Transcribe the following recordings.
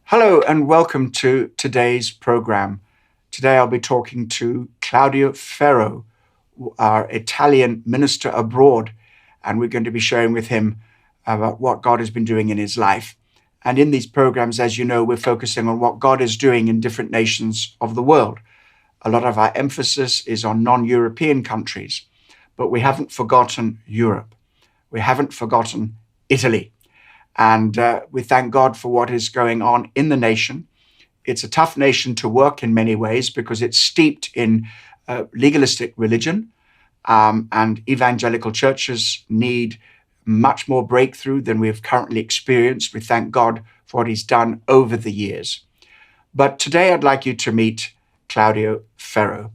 Hello and welcome to today's program. Today I'll be talking to Claudio Ferro, our Italian minister abroad, and we're going to be sharing with him about what God has been doing in his life. And in these programs, as you know, we're focusing on what God is doing in different nations of the world. A lot of our emphasis is on non-European countries, but we haven't forgotten Europe. We haven't forgotten Italy. And we thank God for what is going on in the nation. It's a tough nation to work in many ways because it's steeped in legalistic religion, and evangelical churches need much more breakthrough than we have currently experienced. We thank God for what he's done over the years. But today I'd like you to meet Claudio Ferro.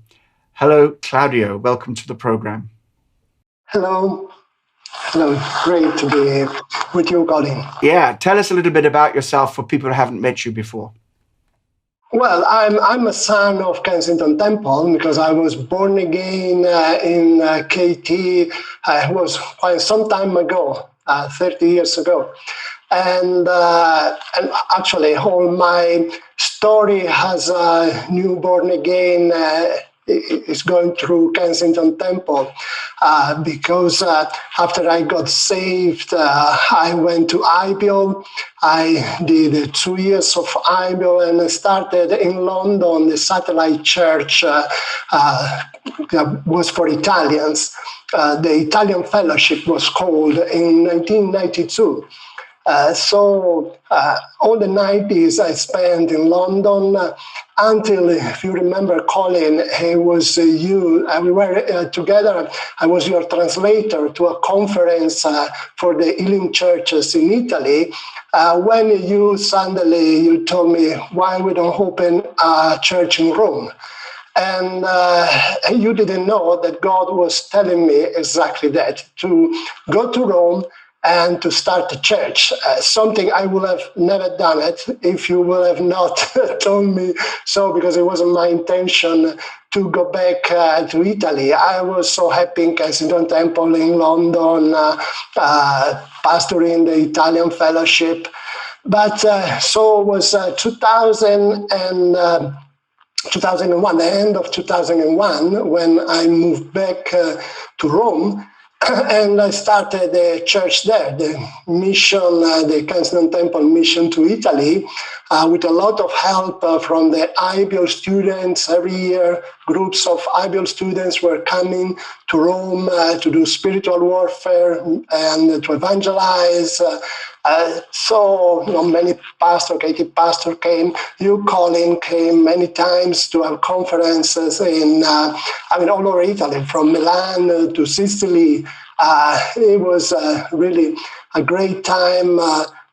Hello, Claudio. Welcome to the program. Hello. Hello. Great to be with you, Colin. Yeah, tell us a little bit about yourself for people who haven't met you before. Well, I'm a son of Kensington Temple because I was born again in KT. It was quite some time ago, 30 years ago. And actually, all my story as a newborn again is going through Kensington Temple because after I got saved, I went to IBIL. I did 2 years of IBIL and I started in London. The satellite church that was for Italians. The Italian Fellowship was called in 1992. So all the 90s I spent in London until, if you remember, Colin, it was you. We were together. I was your translator to a conference for the healing churches in Italy. When you told me, why we don't open a church in Rome? And you didn't know that God was telling me exactly that, to go to Rome and to start a church, something I would have never done it if you would have not told me so, because it wasn't my intention to go back to Italy. I was so happy in Kensington Temple in London, pastoring the Italian Fellowship. But so it was 2001, the end of 2001, when I moved back to Rome. And I started a church there, the mission, the Kensington Temple mission to Italy, with a lot of help from the IBIL students. Every year, groups of IBIL students were coming to Rome to do spiritual warfare and to evangelize. So many pastors, creative pastor came. You, Colin, came many times to have conferences in, all over Italy, from Milan to Sicily. It was really a great time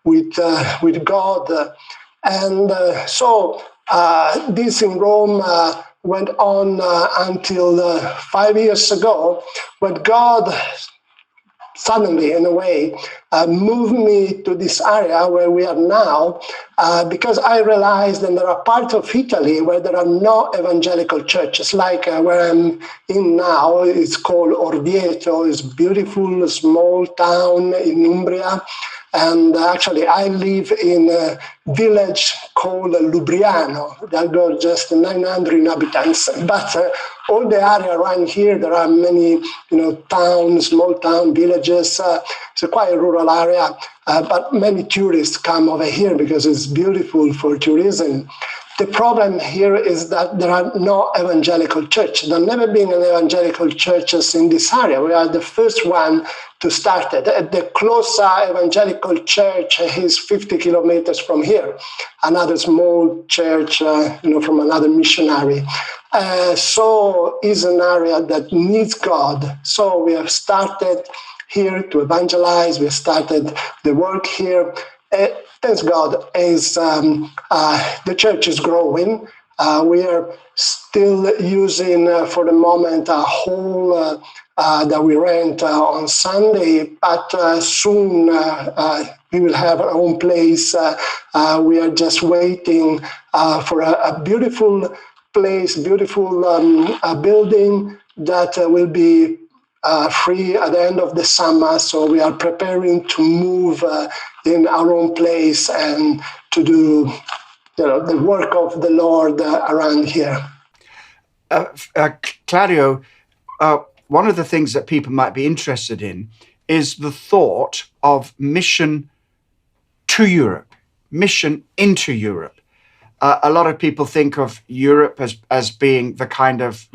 with God. And so this in Rome went on until 5 years ago, when God suddenly, in a way, moved me to this area where we are now, because I realized that there are parts of Italy where there are no evangelical churches, like where I'm in now. It's called Orvieto. It's a beautiful small town in Umbria. And actually, I live in a village called Lubriano that got just 900 inhabitants. But all the area around here, there are many, towns, small town, villages. It's a quite rural area, but many tourists come over here because it's beautiful for tourism. The problem here is that there are no evangelical churches. There have never been an evangelical churches in this area. We are the first one to start it. The closest evangelical church is 50 kilometers from here. Another small church, from another missionary. So it's an area that needs God. So we have started here to evangelize. We started the work here. Thanks God, as the church is growing. We are still using, for the moment, a hall that we rent on Sunday, but soon we will have our own place. We are just waiting for a beautiful place, beautiful building that will be free at the end of the summer. So we are preparing to move in our own place and to do the work of the Lord around here. Claudio, one of the things that people might be interested in is the thought of mission to Europe, mission into Europe. A lot of people think of Europe as being the kind of,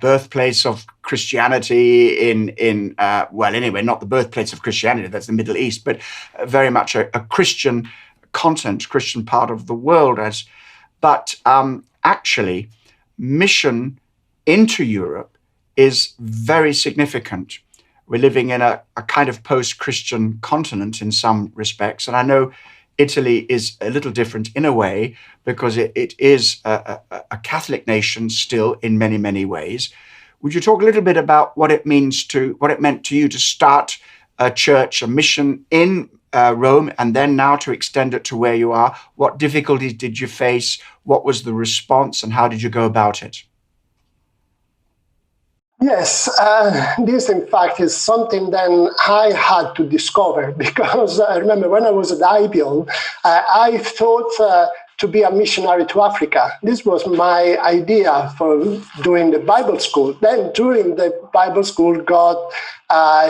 birthplace of Christianity anyway, not the birthplace of Christianity, that's the Middle East, but very much a Christian continent, Christian part of the world. But actually, mission into Europe is very significant. We're living in a kind of post-Christian continent in some respects. And I know Italy is a little different in a way because it is a Catholic nation still in many, many ways. Would you talk a little bit about what it meant to you to start a church, a mission in Rome, and then now to extend it to where you are? What difficulties did you face? What was the response, and how did you go about it? Yes, this in fact is something that I had to discover, because I remember when I was at IBL, I thought to be a missionary to Africa. This was my idea for doing the Bible school. Then during the Bible school, God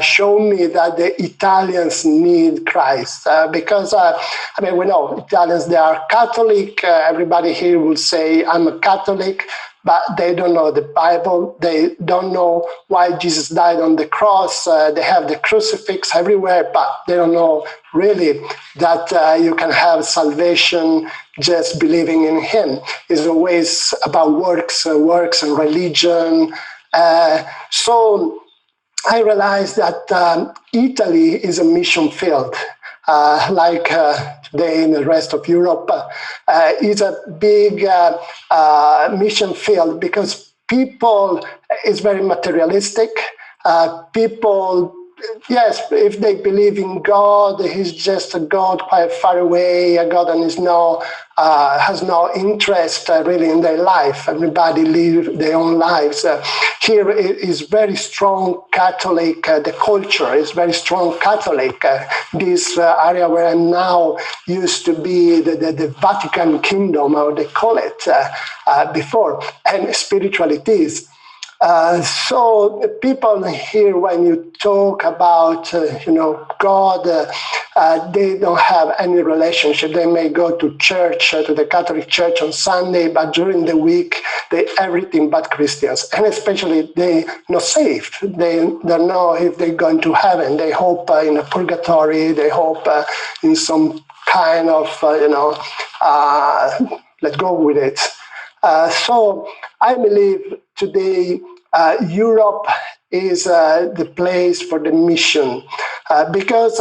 showed me that the Italians need Christ because, we know Italians, they are Catholic. Everybody here will say, I'm a Catholic. But they don't know the Bible. They don't know why Jesus died on the cross. They have the crucifix everywhere, but they don't know really that you can have salvation just believing in Him. It's always about works and religion. So I realized that Italy is a mission field. Like today in the rest of Europe, is a big mission field because people is very materialistic. People, yes, if they believe in God, He's just a God quite far away, a God that has no interest really in their life. Everybody live their own lives. Here is very strong Catholic. The culture is very strong Catholic. This area where I'm now used to be the Vatican Kingdom, or they call it before, and spiritualities. So people here, when you talk about, God, they don't have any relationship. They may go to church, to the Catholic Church on Sunday, but during the week, they everything but Christians. And especially they not saved. They don't know if they're going to heaven. They hope in a purgatory. They hope in some kind of, let's go with it. So I believe today Europe is the place for the mission because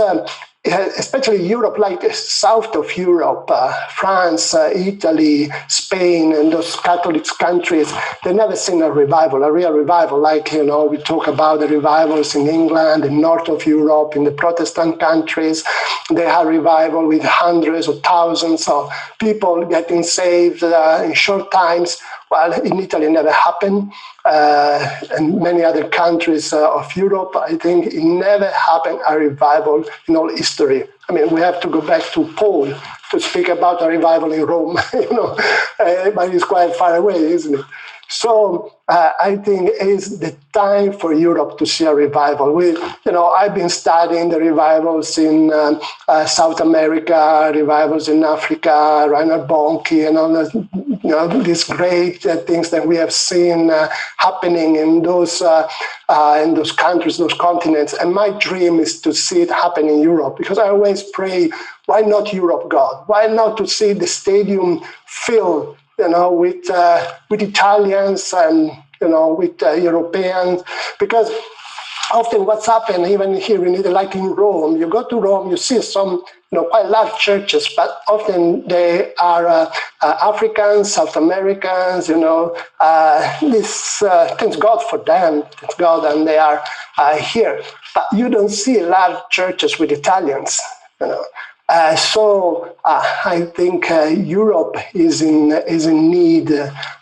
especially Europe, like south of Europe, France, Italy, Spain, and those Catholic countries, they never seen a real revival. Like, we talk about the revivals in England, in north of Europe, in the Protestant countries. They have revival with hundreds of thousands of people getting saved in short times. Well, in Italy, it never happened. And many other countries of Europe, I think it never happened a revival in all history. I mean, we have to go back to Paul to speak about a revival in Rome, but it's quite far away, isn't it? So I think it's the time for Europe to see a revival. I've been studying the revivals in South America, revivals in Africa, Reinhard Bonnke, and all these great things that we have seen happening in those countries, those continents. And my dream is to see it happen in Europe, because I always pray, why not Europe, God? Why not to see the stadium filled, with Italians and, with Europeans? Because often what's happened, even here in Italy, like in Rome, you go to Rome, you see some, quite large churches, but often they are Africans, South Americans, thanks God for them, thanks God, and they are here. But you don't see large churches with Italians, So I think Europe is in need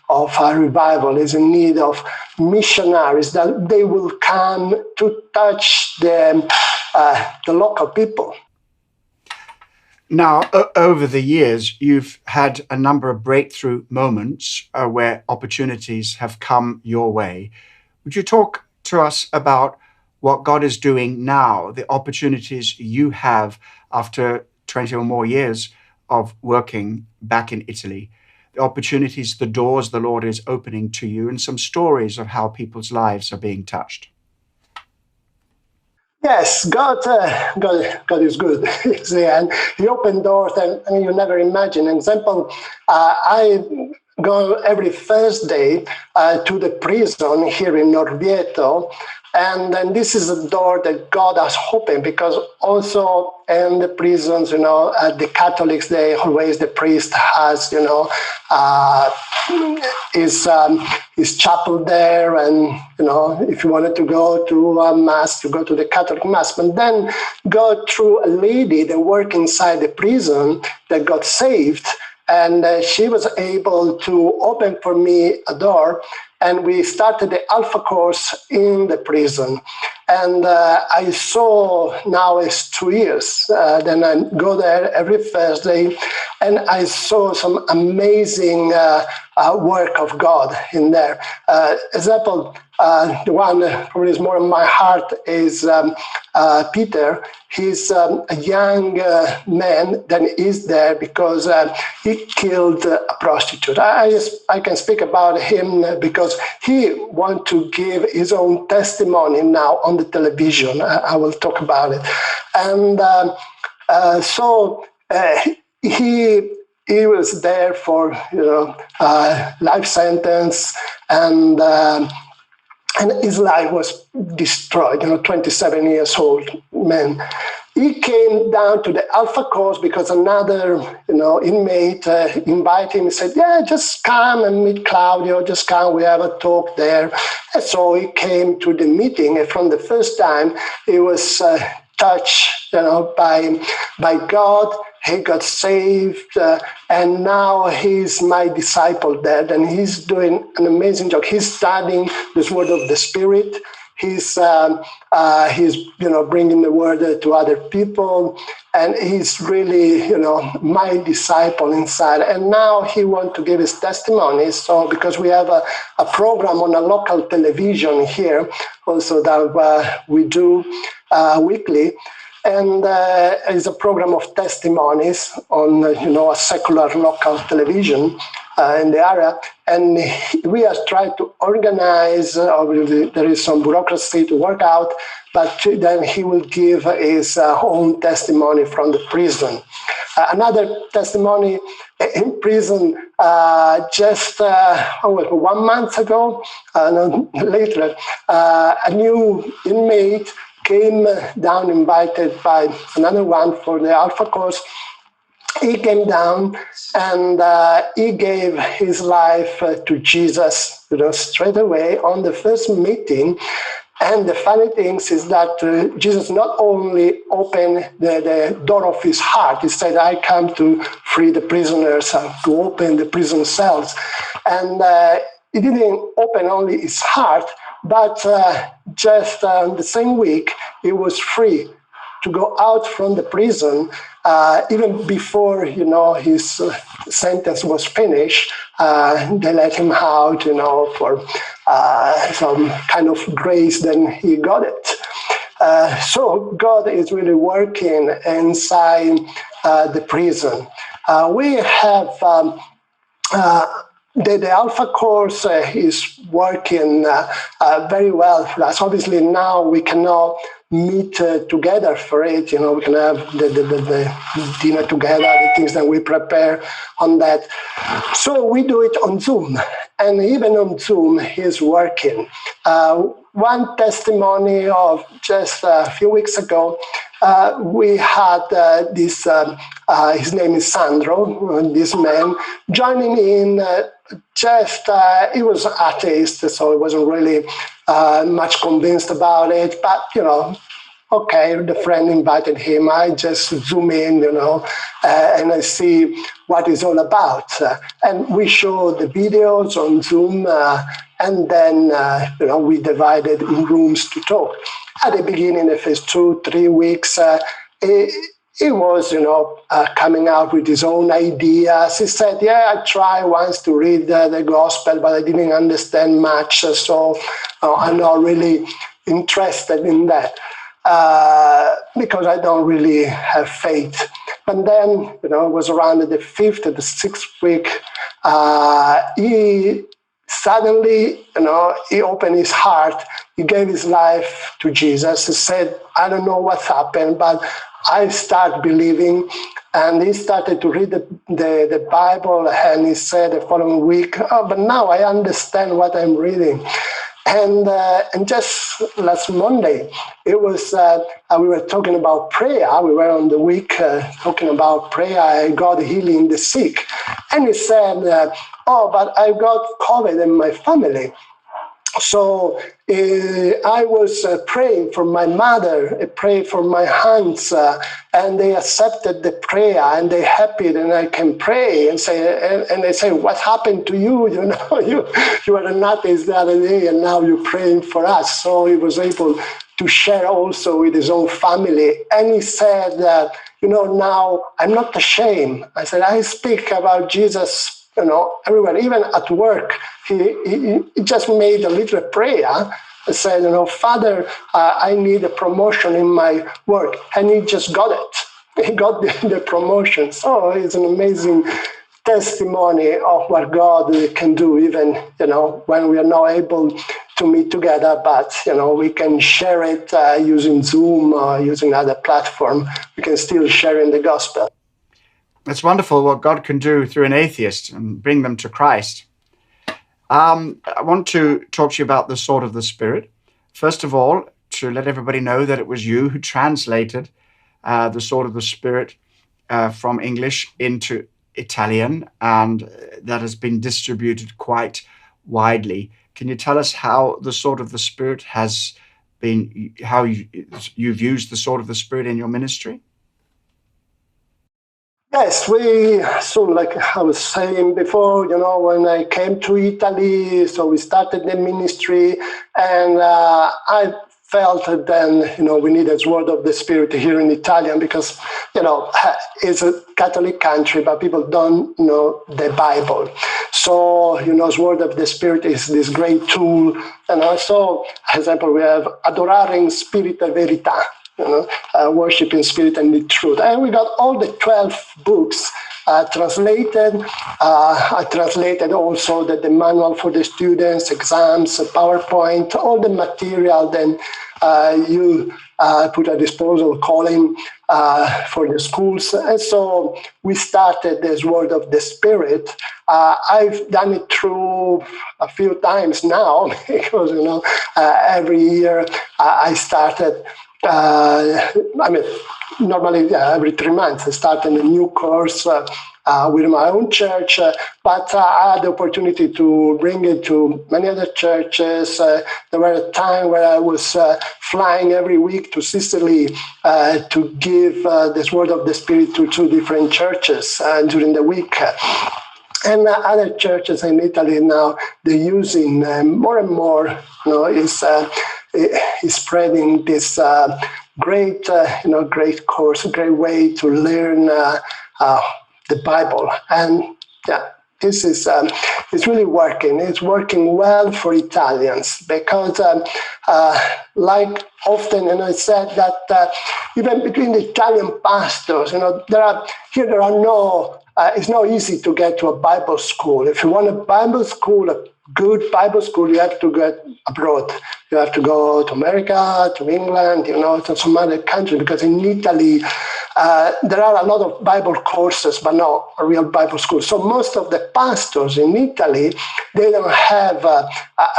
of a revival, is in need of missionaries that they will come to touch the local people. Now, over the years, you've had a number of breakthrough moments where opportunities have come your way. Would you talk to us about what God is doing now, the opportunities you have after 20 or more years of working back in Italy, the opportunities, the doors the Lord is opening to you, and some stories of how people's lives are being touched? Yes, God is good. See, and He opened doors and you never imagine. Example, I go every Thursday to the prison here in Orvieto, and then this is a door that God has opened because also in the prisons, the Catholics, they always, the priest has, uh, his chapel there, and if you wanted to go to a mass, you go to the Catholic mass, but then go through a lady that worked inside the prison that got saved, and she was able to open for me a door, and we started the Alpha course in the prison. And I saw, now it's 2 years, then I go there every Thursday, and I saw some amazing work of God in there. Example, the one probably is more in my heart is Peter. He's a young man that is there because he killed a prostitute. I can speak about him because he wants to give his own testimony now on the television. I will talk about it. And so he was there for life sentence, and his life was destroyed. 27 years old man. He came down to the Alpha course because another inmate invited him and said, "Yeah, just come and meet Claudio. Just come. We have a talk there." And so he came to the meeting, and from the first time, he was touched, by God. He got saved, and now he's my disciple there, and he's doing an amazing job. He's studying this word of the Spirit. He's bringing the word to other people, and he's really my disciple inside. And now he wants to give his testimony. So because we have a program on a local television here, also that we do weekly. And it's a program of testimonies on, a secular local television in the area. And we are trying to organize, there is some bureaucracy to work out, but then he will give his own testimony from the prison. Another testimony in prison just 1 month ago, later, a new inmate came down, invited by another one for the Alpha course. He came down and he gave his life to Jesus, straight away on the first meeting. And the funny thing is that Jesus not only opened the door of his heart, he said, "I come to free the prisoners, to open the prison cells." And he didn't open only his heart, but just the same week, he was free to go out from the prison, even before his sentence was finished. They let him out, for some kind of grace. Then he got it. So God is really working inside the prison. We have. The Alpha course is working very well for us. Obviously, now we cannot meet together for it. We can have the dinner together, the things that we prepare on that. So we do it on Zoom. And even on Zoom, he's working. One testimony of just a few weeks ago, we had this, his name is Sandro, this man, joining in he was atheist, so he wasn't really much convinced about it, but, okay, the friend invited him. I just zoom in, and I see what it's all about. And we show the videos on Zoom, and then, we divided in rooms to talk. At the beginning, the first 2-3 weeks, he was, coming out with his own ideas. He said, I tried once to read the gospel, but I didn't understand much, so I'm not really interested in that because I don't really have faith. But then, it was around the fifth or the sixth week, he suddenly, he opened his heart. He gave his life to Jesus. He said, I don't know what happened, but I start believing. And he started to read the Bible, and he said the following week, but now I understand what I'm reading. And just last Monday, it was we were talking about prayer. We were on the week talking about prayer, God healing the sick. And he said, but I got COVID in my family. So I was praying for my mother, praying for my aunts, and they accepted the prayer, and they happy, and I can pray and say, and they say, what happened to you? You were an atheist the other day, and now you're praying for us. So he was able to share also with his own family, and he said that, now I'm not ashamed. I said, I speak about Jesus everywhere, even at work. He just made a little prayer and said, Father, I need a promotion in my work. And he just got it. He got the promotion. So it's an amazing testimony of what God can do, even, when we are not able to meet together, but, we can share it using Zoom or using other platform. We can still share in the gospel. It's wonderful what God can do through an atheist and bring them to Christ. I want to talk to you about the sword of the Spirit. First of all, to let everybody know that it was you who translated the sword of the Spirit from English into Italian, and that has been distributed quite widely. Can you tell us how the sword of the Spirit has been, how you've used the sword of the Spirit in your ministry? Yes, so like I was saying before, when I came to Italy, so we started the ministry, and I felt that then, we need a sword of the Spirit here in Italian because, it's a Catholic country, but people don't know the Bible. So, sword of the Spirit is this great tool. And also, for example, we have adorare in spirito e verità. Worship in spirit and in truth. And we got all the 12 books translated. I translated also the manual for the students, exams, PowerPoint, all the material then you put at disposal, Colin, for the schools. And so we started this Word of the Spirit. I've done it through a few times now because, every year I started normally every 3 months I start a new course with my own church, but I had the opportunity to bring it to many other churches. There were a time where I was flying every week to Sicily to give this Word of the Spirit to 2 different churches during the week. And other churches in Italy now, they're using more and more, is spreading this great course, a great way to learn the Bible. And this is it's really working. It's working well for Italians because, like often, I said that even between the Italian pastors, there are no. It's not easy to get to a Bible school. If you want a Bible school, a good Bible school, you have to go abroad. You have to go to America, to England, to some other country, because in Italy, there are a lot of Bible courses, but not a real Bible school. So most of the pastors in Italy, they don't have a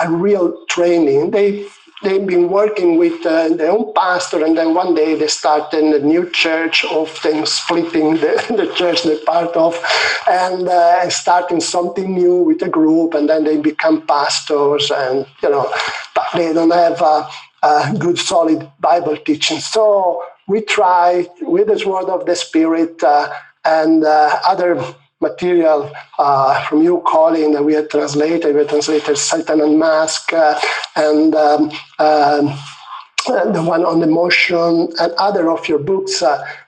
real training. They've been working with their own pastor, and then one day they start in a new church, often splitting the church they're part of, and starting something new with a group, and then they become pastors, and but they don't have a good, solid Bible teaching. So we try with the Word of the Spirit and other material from you, Colin, that we had translated. We had translated Satan Unmasked and the one on the motion and other of your books.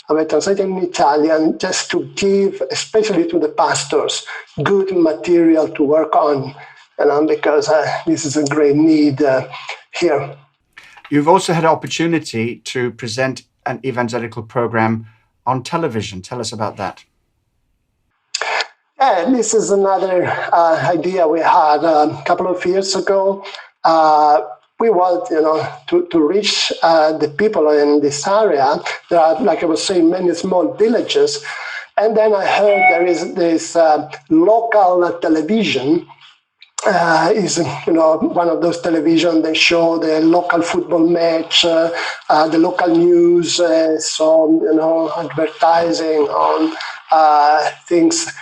I will translate in Italian just to give, especially to the pastors, good material to work on, because this is a great need here. You've also had opportunity to present an evangelical program on television. Tell us about that. Yeah, this is another idea we had a couple of years ago. We want, to reach the people in this area. There are, like I was saying, many small villages. And then I heard there is this local television. Is one of those television they show the local football match, the local news, so advertising on things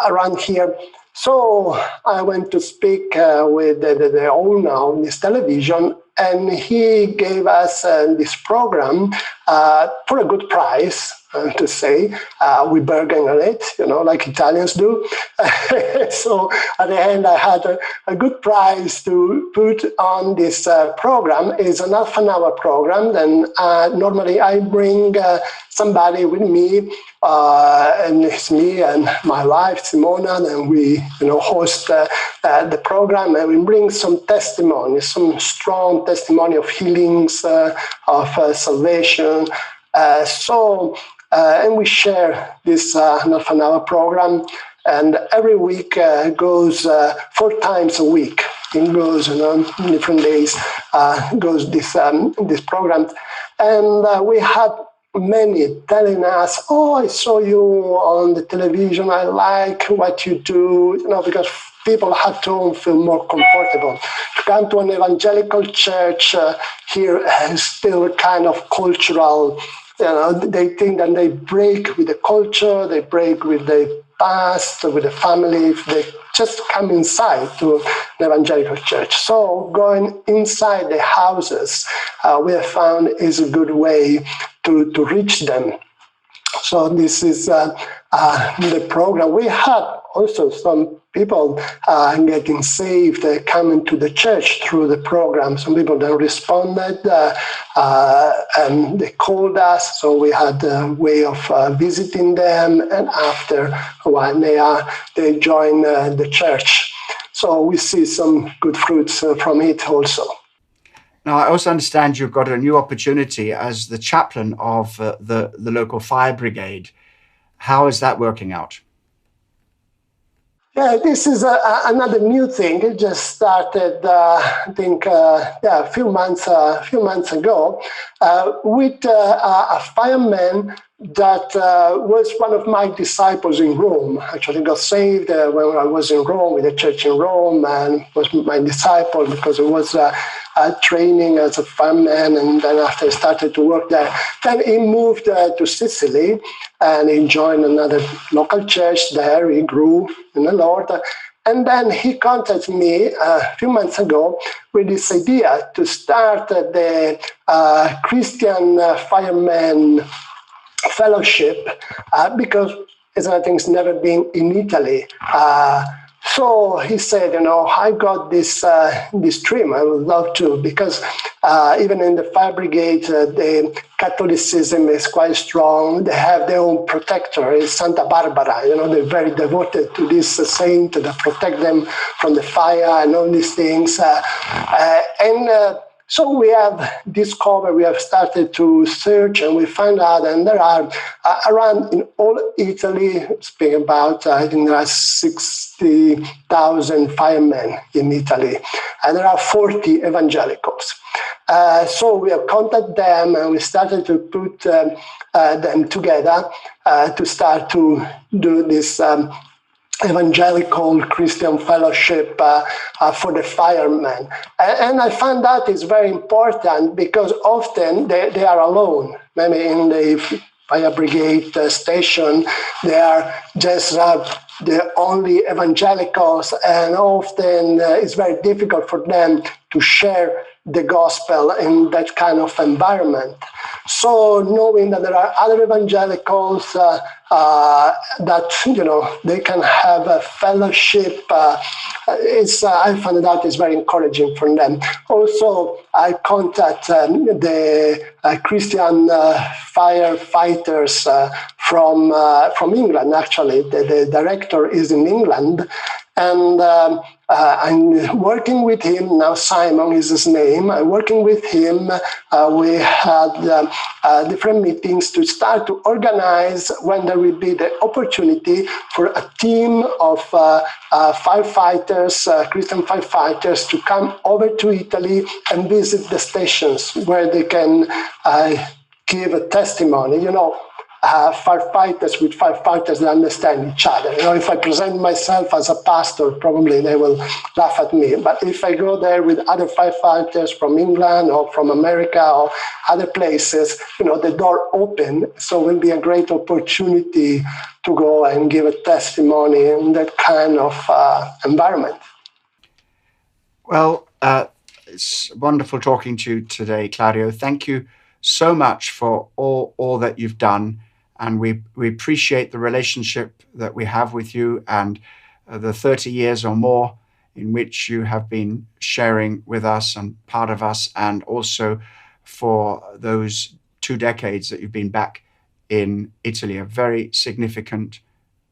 around here. So I went to speak with the owner of this television, and he gave us this program for a good price. To say, we bargain on it, like Italians do. So at the end, I had a good price to put on this program. It's an half an hour program. Then normally I bring somebody with me, and it's me and my wife, Simona, and we host the program, and we bring some testimony, some strong testimony of healings, of salvation. And we share this half an hour program, and every week goes 4 times a week. It goes different days. Goes this program, and we had many telling us, "Oh, I saw you on the television. I like what you do," because people at home feel more comfortable. To come to an evangelical church here is still kind of cultural. They think that they break with the culture, they break with the past, with the family, if they just come inside to an evangelical church. So going inside the houses, we have found is a good way to reach them. So this is the program. We had also some people getting saved, coming to the church through the program. Some people then responded and they called us. So we had a way of visiting them. And after a while, they joined the church. So we see some good fruits from it also. Now, I also understand you've got a new opportunity as the chaplain of the local fire brigade. How is that working out? Yeah, this is another new thing. It just started, I think, a few months ago, with a fireman that was one of my disciples in Rome. Actually got saved when I was in Rome, with a church in Rome, and was my disciple because it was training as a fireman, and then after I started to work there. Then he moved to Sicily, and he joined another local church there. He grew in the Lord. And then he contacted me a few months ago with this idea to start the Christian Fireman Fellowship, because it's never been in Italy. So he said, I got this dream. I would love to, because even in the fire brigade, the Catholicism is quite strong. They have their own protector, it's Santa Barbara. They're very devoted to this saint that protect them from the fire and all these things. So we have discovered, we have started to search, and we find out, and there are around in all Italy, speaking about, I think there are 60,000 firemen in Italy, and there are 40 evangelicals. So we have contacted them, and we started to put them together to start to do this evangelical Christian fellowship for the firemen. And I found that is very important, because often they are alone. Maybe in the fire brigade station, they are just the only evangelicals, and often it's very difficult for them to share the gospel in that kind of environment. So knowing that there are other evangelicals that they can have a fellowship, I found that is very encouraging for them. Also, I contact the Christian firefighters from England. Actually, the director is in England, and I'm working with him now. Simon is his name. I'm working with him. We had different meetings to start to organize when there will be the opportunity for a team of firefighters, Christian firefighters, to come over to Italy and visit the stations where they can give a testimony. Firefighters with firefighters, they understand each other. If I present myself as a pastor, probably they will laugh at me. But if I go there with other firefighters from England or from America or other places, the door open. So it will be a great opportunity to go and give a testimony in that kind of environment. Well, it's wonderful talking to you today, Claudio. Thank you so much for all that you've done. And we appreciate the relationship that we have with you and the 30 years or more in which you have been sharing with us and part of us, and also for those 2 decades that you've been back in Italy, a very significant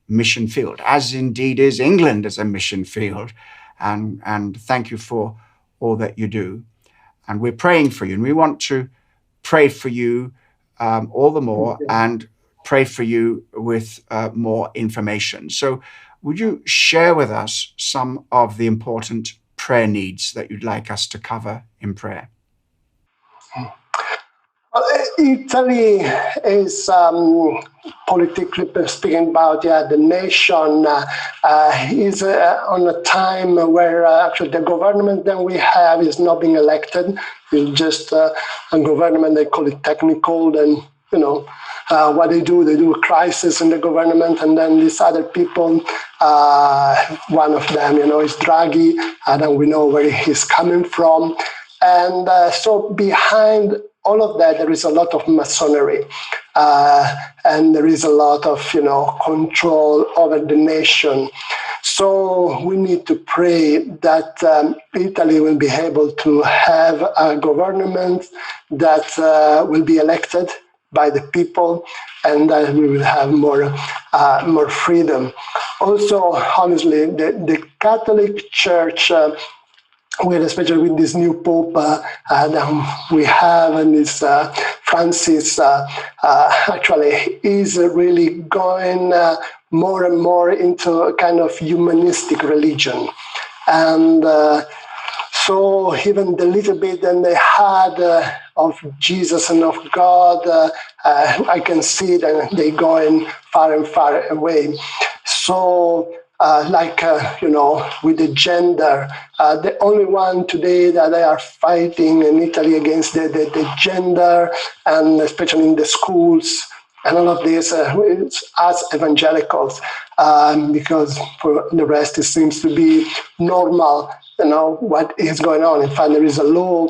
mission field, as indeed is England as a mission field. And thank you for all that you do. And we're praying for you, and we want to pray for you all the more and pray for you with more information. So would you share with us some of the important prayer needs that you'd like us to cover in prayer? Italy is, politically speaking, about the nation is on a time where actually the government that we have is not being elected. It's just a government, they call it technical, and what they do a crisis in the government, and then these other people, one of them, is Draghi, and we know where he's coming from. And so behind all of that, there is a lot of masonry, and there is a lot of, control over the nation. So we need to pray that Italy will be able to have a government that will be elected by the people, and that we will have more freedom. Also, honestly, the Catholic Church, especially with this new Pope that we have, and this Francis, actually is really going more and more into a kind of humanistic religion. And so even the little bit that they had of Jesus and of God, I can see that they going far and far away. So with the gender, the only one today that they are fighting in Italy against the gender, and especially in the schools and all of this, it's us evangelicals, because for the rest it seems to be normal. What is going on. In fact, there is a law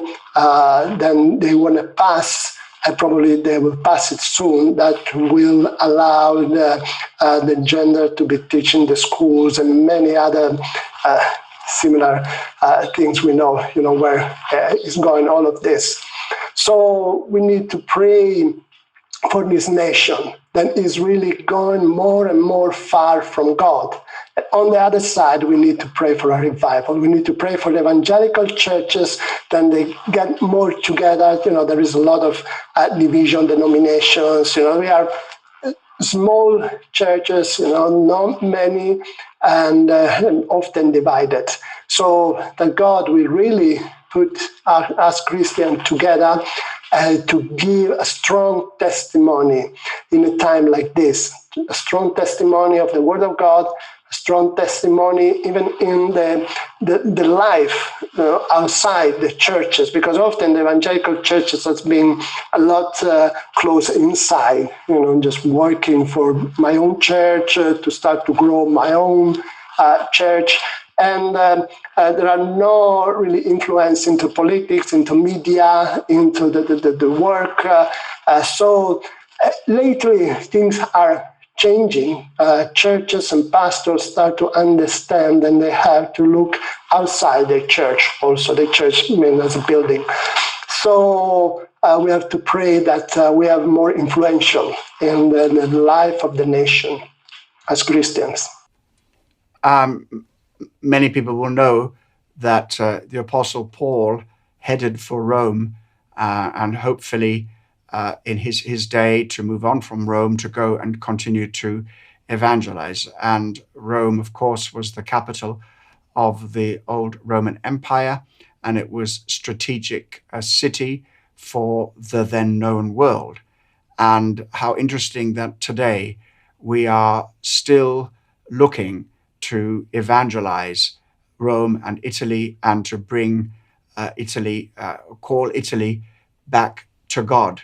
then they want to pass, and probably they will pass it soon, that will allow the gender to be taught in the schools, and many other similar things we know, where is going all of this. So we need to pray for this nation that is really going more and more far from God. And on the other side, we need to pray for a revival. We need to pray for the evangelical churches, then they get more together. There is a lot of division, denominations. We are small churches, not many, and often divided. So that God will really put us Christians together to give a strong testimony in a time like this, a strong testimony of the Word of God, a strong testimony even in the life outside the churches, because often the evangelical churches has been a lot close inside, just working for my own church to start to grow my own church. And there are no really influence into politics, into media, into the work. So lately, things are changing. Churches and pastors start to understand, and they have to look outside the church, also the church as a building. So we have to pray that we are more influential in the life of the nation as Christians. Many people will know that the Apostle Paul headed for Rome, and hopefully in his day to move on from Rome to go and continue to evangelize. And Rome, of course, was the capital of the old Roman Empire, and it was strategic a city for the then known world. And how interesting that today we are still looking to evangelize Rome and Italy, and to bring call Italy back to God.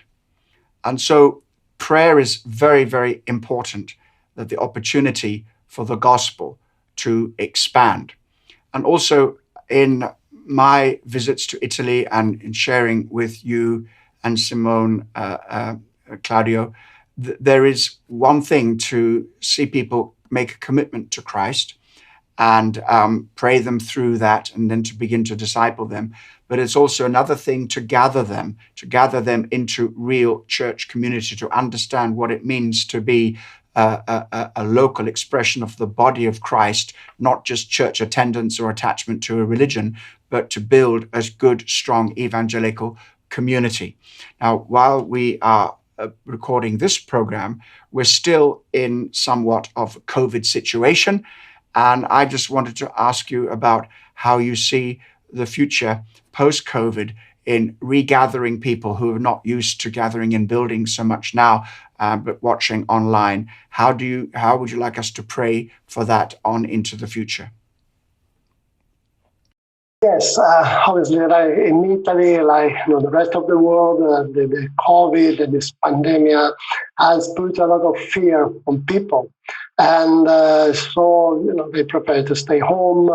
And so prayer is very, very important, that the opportunity for the gospel to expand. And also in my visits to Italy and in sharing with you and Simone, Claudio, there is one thing to see people make a commitment to Christ and pray them through that, and then to begin to disciple them. But it's also another thing to gather them into real church community, to understand what it means to be a local expression of the body of Christ, not just church attendance or attachment to a religion, but to build a good, strong evangelical community. Now, while we are recording this program, we're still in somewhat of a COVID situation. And I just wanted to ask you about how you see the future post-COVID in regathering people who are not used to gathering in buildings so much now, but watching online. How would you like us to pray for that on into the future? Yes, obviously, like in Italy, like the rest of the world, the COVID and this pandemic has put a lot of fear on people, and so they prefer to stay home,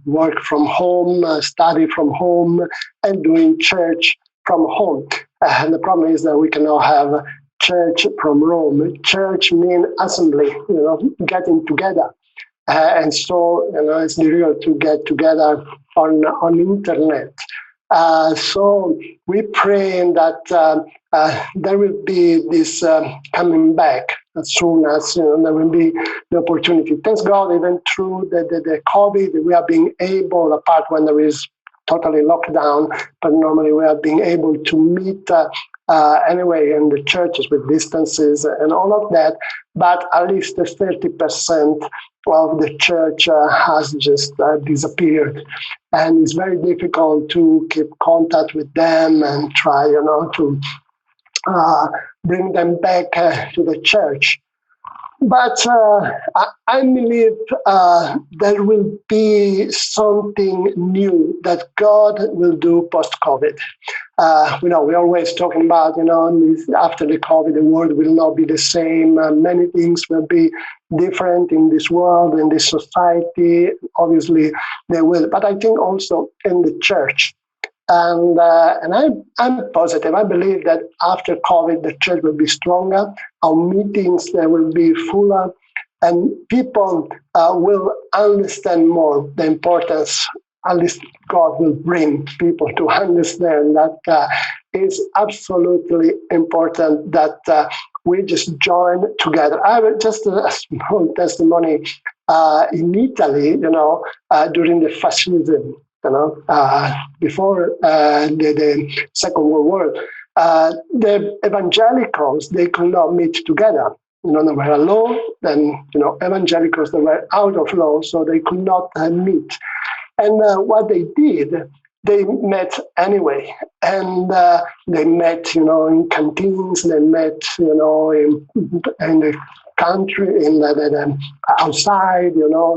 work from home, study from home, and doing church from home. And the problem is that we cannot have church from Rome. Church means assembly, getting together. And so, it's difficult to get together on internet. So we pray that there will be this coming back as soon as there will be the opportunity. Thanks God, even through the COVID, we are being able, apart when there is totally lockdown, but normally we are being able to meet anyway in the churches with distances and all of that. But at least 30% of the church has just disappeared. And it's very difficult to keep contact with them and try, to bring them back to the church. But I believe there will be something new that God will do post-COVID. We're always talking about, after the COVID, the world will not be the same. Many things will be different in this world, in this society. Obviously, they will. But I think also in the church. And I'm positive. I believe that after COVID, the church will be stronger. Our meetings will be fuller, and people will understand more the importance. At least God will bring people to understand that it's absolutely important that we just join together. I have just a small testimony in Italy. During the fascism. Before the Second World War, the evangelicals, they could not meet together. They were a law, then, evangelicals, they were out of law, so they could not meet. And what they did, they met anyway. And they met, in canteens, they met, in the country, in the outside,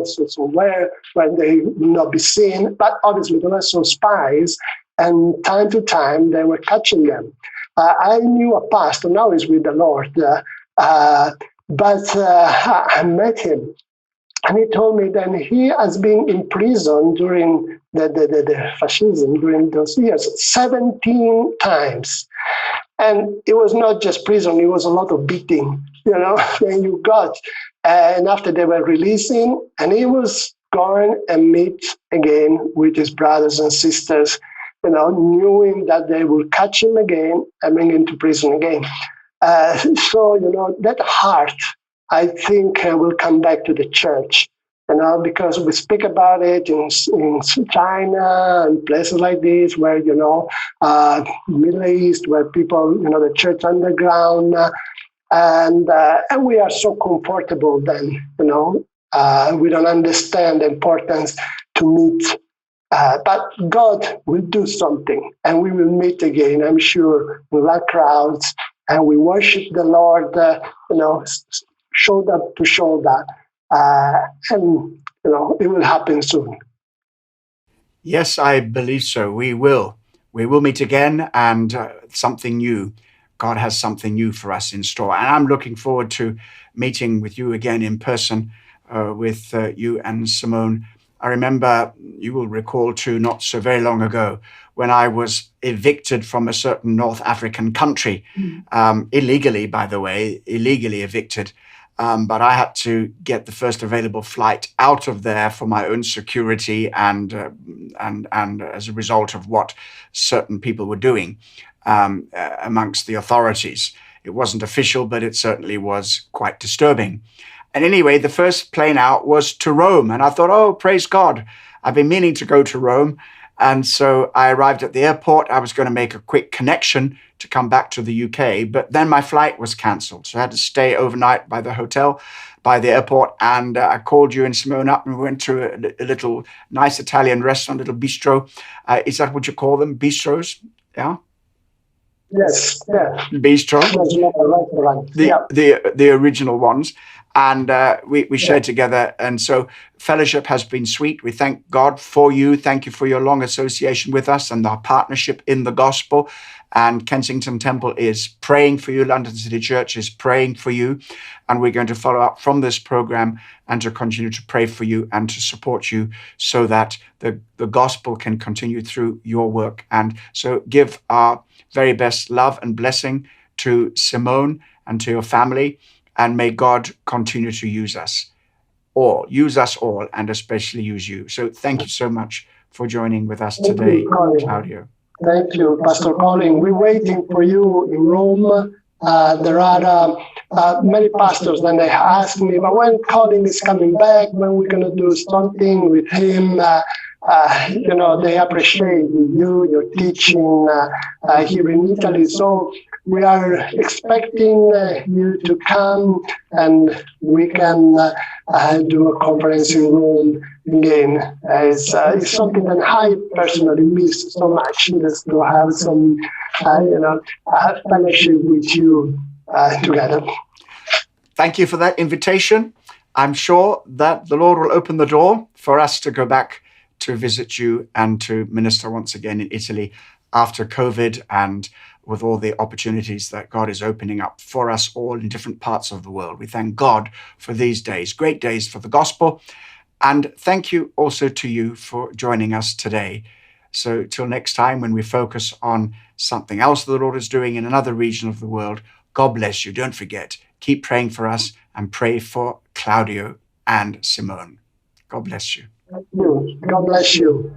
so where they will not be seen. But obviously there were some spies, and time to time they were catching them. I knew a pastor, now he's with the Lord, but I met him. And he told me that he has been in prison during the fascism, during those years, 17 times. And it was not just prison, it was a lot of beating, when you got. And after they were releasing, and he was going and meet again with his brothers and sisters, knowing that they will catch him again and bring him to prison again. So, that heart, I think, will come back to the church, because we speak about it in China and places like this where, Middle East, where people, the church underground, and we are so comfortable then, we don't understand the importance to meet. But God will do something, and we will meet again, I'm sure, with our crowds, and we worship the Lord, shoulder to shoulder, and it will happen soon. Yes, I believe so. We will. We will meet again, and something new. God has something new for us in store. And I'm looking forward to meeting with you again in person, with you and Simone. I remember, you will recall too, not so very long ago, when I was evicted from a certain North African country, illegally, by the way, illegally evicted. But I had to get the first available flight out of there for my own security, and as a result of what certain people were doing amongst the authorities. It wasn't official, but it certainly was quite disturbing. And anyway, the first plane out was to Rome, and I thought, oh, praise God, I've been meaning to go to Rome. And so I arrived at the airport. I was going to make a quick connection to come back to the UK, but then my flight was cancelled. So I had to stay overnight by the hotel, by the airport, and I called you and Simone up, and we went to a little nice Italian restaurant, little bistro. Is that what you call them? Bistros? Yeah? Yes, yeah. Bistro? Yeah. The original ones. And we shared together. And so fellowship has been sweet. We thank God for you. Thank you for your long association with us and our partnership in the gospel. And Kensington Temple is praying for you. London City Church is praying for you. And we're going to follow up from this program and to continue to pray for you and to support you so that the gospel can continue through your work. And so give our very best love and blessing to Simone and to your family. And may God continue to use us all, and especially use you. So thank you so much for joining with us today, Claudio. Thank you, Pastor Colin. We're waiting for you in Rome. There are many pastors, and they ask me, but when Colin is coming back, when we're going to do something with him, they appreciate you, your teaching here in Italy. So we are expecting you to come, and we can do a conference in Rome again. It's something that I personally miss so much, just to have some, fellowship with you together. Thank you for that invitation. I'm sure that the Lord will open the door for us to go back to visit you and to minister once again in Italy after COVID, and with all the opportunities that God is opening up for us all in different parts of the world. We thank God for these days, great days for the gospel. And thank you also to you for joining us today. So till next time, when we focus on something else the Lord is doing in another region of the world, God bless you. Don't forget, keep praying for us and pray for Claudio and Simone. God bless you. God bless you.